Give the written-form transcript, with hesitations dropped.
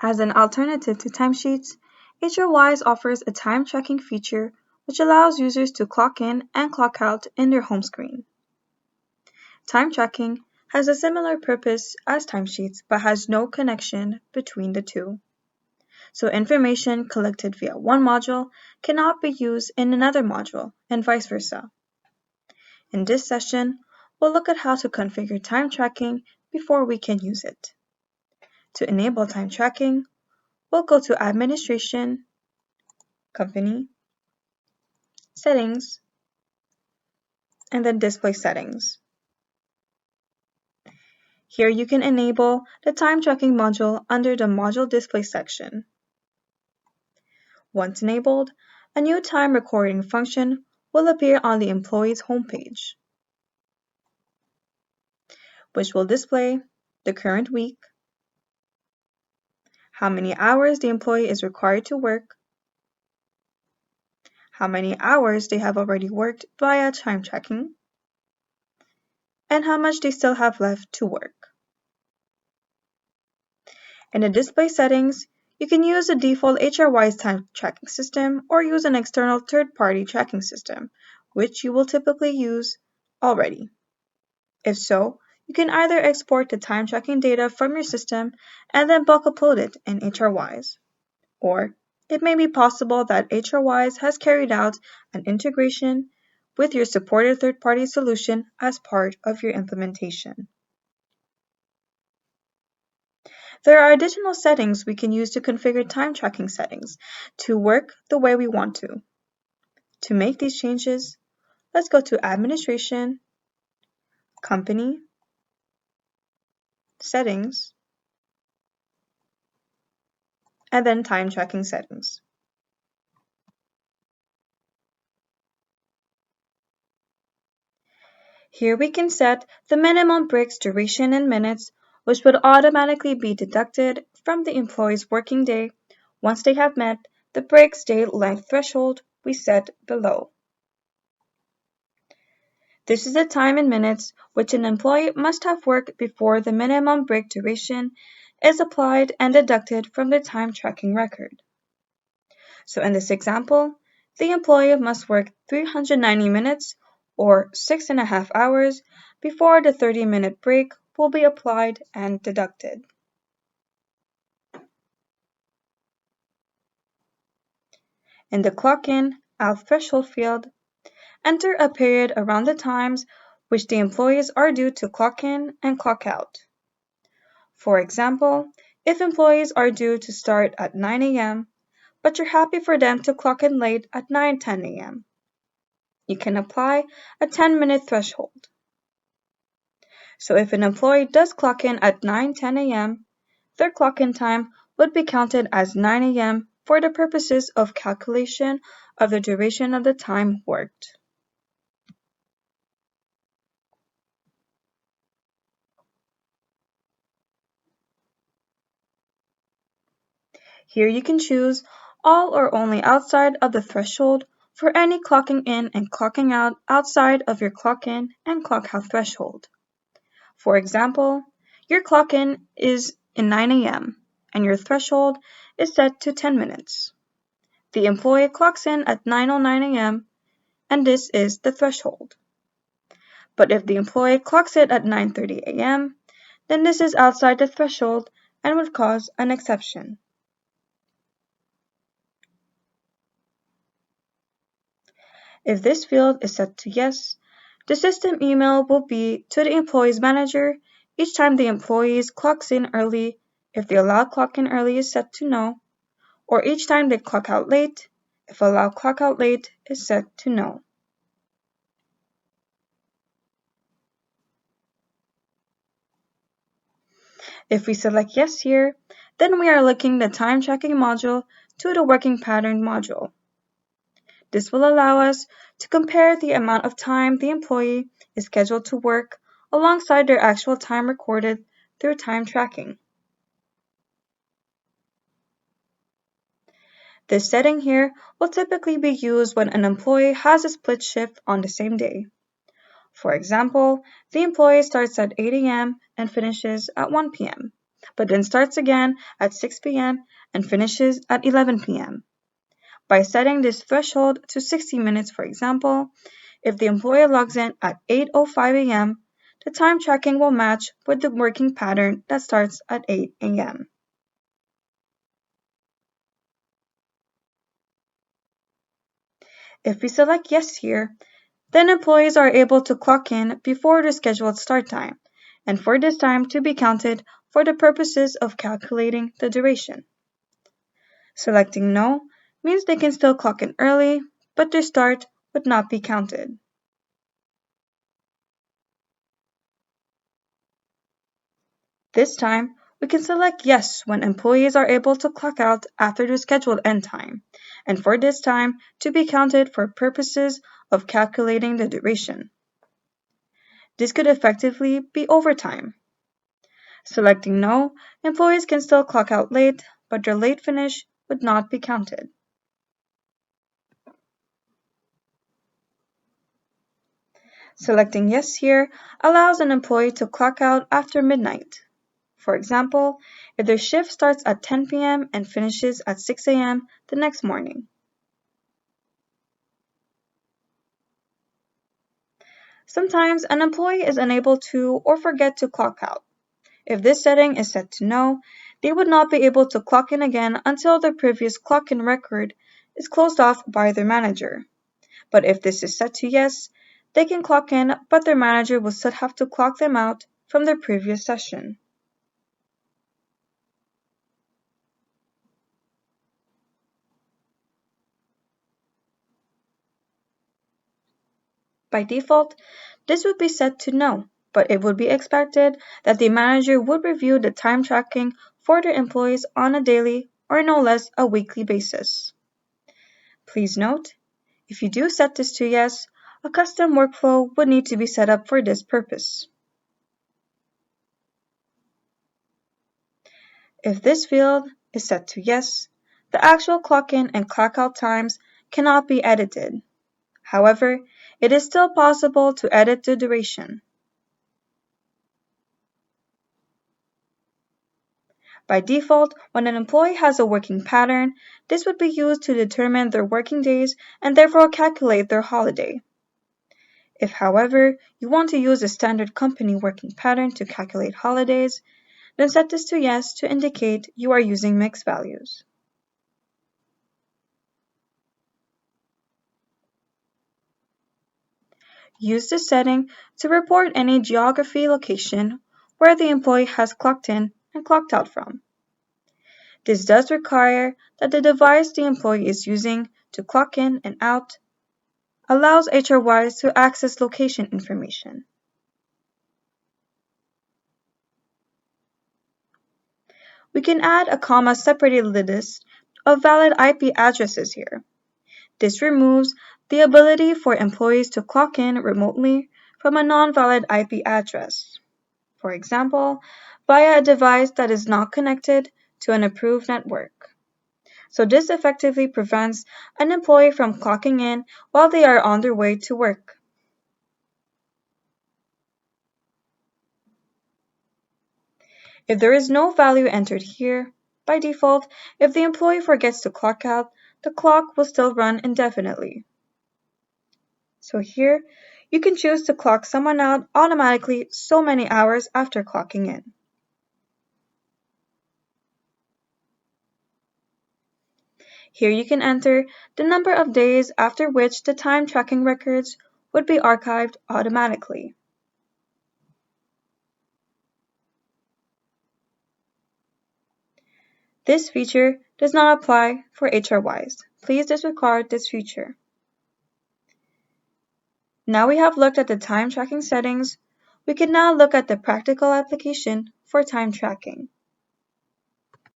As an alternative to Timesheets, HRWize offers a time tracking feature which allows users to clock in and clock out in their home screen. Time tracking has a similar purpose as Timesheets but has no connection between the two. So information collected via one module cannot be used in another module and vice versa. In this session, we'll look at how to configure time tracking before we can use it. To enable time tracking, we'll go to Administration, Company, Settings, and then Display Settings. Here you can enable the time tracking module under the Module Display section. Once enabled, a new time recording function will appear on the employee's homepage, which will display the current week, how many hours the employee is required to work, how many hours they have already worked via time tracking, and how much they still have left to work. In the display settings, you can use the default HRWize time tracking system or use an external third-party tracking system, which you will typically use already. If so, you can either export the time tracking data from your system and then bulk upload it in HRWize. Or it may be possible that HRWize has carried out an integration with your supported third-party solution as part of your implementation. There are additional settings we can use to configure time tracking settings to work the way we want to. To make these changes, let's go to Administration, Company, Settings, and then Time Tracking Settings. Here we can set the minimum breaks duration in minutes, which would automatically be deducted from the employee's working day once they have met the breaks day length threshold we set below. This is the time in minutes which an employee must have worked before the minimum break duration is applied and deducted from the time tracking record. So in this example, the employee must work 390 minutes or 6.5 hours before the 30-minute break will be applied and deducted. In the clock in out threshold field, enter a period around the times which the employees are due to clock in and clock out. For example, if employees are due to start at 9 a.m., but you're happy for them to clock in late at 9:10 a.m., you can apply a 10-minute threshold. So if an employee does clock in at 9:10 a.m., their clock-in time would be counted as 9 a.m. for the purposes of calculation of the duration of the time worked. Here you can choose all or only outside of the threshold for any clocking in and clocking out outside of your clock in and clock out threshold. For example, your clock in is in 9 a.m. and your threshold is set to 10 minutes. The employee clocks in at 9:09 a.m. and this is the threshold. But if the employee clocks in at 9:30 a.m., then this is outside the threshold and would cause an exception. If this field is set to yes, the system email will be to the employee's manager each time the employee clocks in early if the allowed clock in early is set to no, or each time they clock out late if allowed clock out late is set to no. If we select yes here, then we are linking the time tracking module to the working pattern module. This will allow us to compare the amount of time the employee is scheduled to work alongside their actual time recorded through time tracking. This setting here will typically be used when an employee has a split shift on the same day. For example, the employee starts at 8 a.m. and finishes at 1 p.m., but then starts again at 6 p.m. and finishes at 11 p.m. By setting this threshold to 60 minutes, for example, if the employee logs in at 8:05 a.m., the time tracking will match with the working pattern that starts at 8 a.m. If we select yes here, then employees are able to clock in before the scheduled start time, and for this time to be counted for the purposes of calculating the duration. Selecting no means they can still clock in early, but their start would not be counted. This time, we can select yes when employees are able to clock out after the scheduled end time, and for this time to be counted for purposes of calculating the duration. This could effectively be overtime. Selecting no, employees can still clock out late, but their late finish would not be counted. Selecting yes here allows an employee to clock out after midnight. For example, if their shift starts at 10 p.m. and finishes at 6 a.m. the next morning. Sometimes an employee is unable to or forget to clock out. If this setting is set to no, they would not be able to clock in again until their previous clock-in record is closed off by their manager. But if this is set to yes, they can clock in, but their manager will still have to clock them out from their previous session. By default, this would be set to no, but it would be expected that the manager would review the time tracking for their employees on a daily or no less a weekly basis. Please note, if you do set this to yes, a custom workflow would need to be set up for this purpose. If this field is set to yes, the actual clock in and clock out times cannot be edited. However, it is still possible to edit the duration. By default, when an employee has a working pattern, this would be used to determine their working days and therefore calculate their holiday. If, however, you want to use a standard company working pattern to calculate holidays, then set this to yes to indicate you are using mixed values. Use this setting to report any geography location where the employee has clocked in and clocked out from. This does require that the device the employee is using to clock in and out allows HRWize to access location information. We can add a comma-separated list of valid IP addresses here. This removes the ability for employees to clock in remotely from a non-valid IP address. For example, via a device that is not connected to an approved network. So this effectively prevents an employee from clocking in while they are on their way to work. If there is no value entered here, by default, if the employee forgets to clock out, the clock will still run indefinitely. So here, you can choose to clock someone out automatically so many hours after clocking in. Here you can enter the number of days after which the time tracking records would be archived automatically. This feature does not apply for HRWize. Please disregard this feature. Now we have looked at the time tracking settings, we can now look at the practical application for time tracking.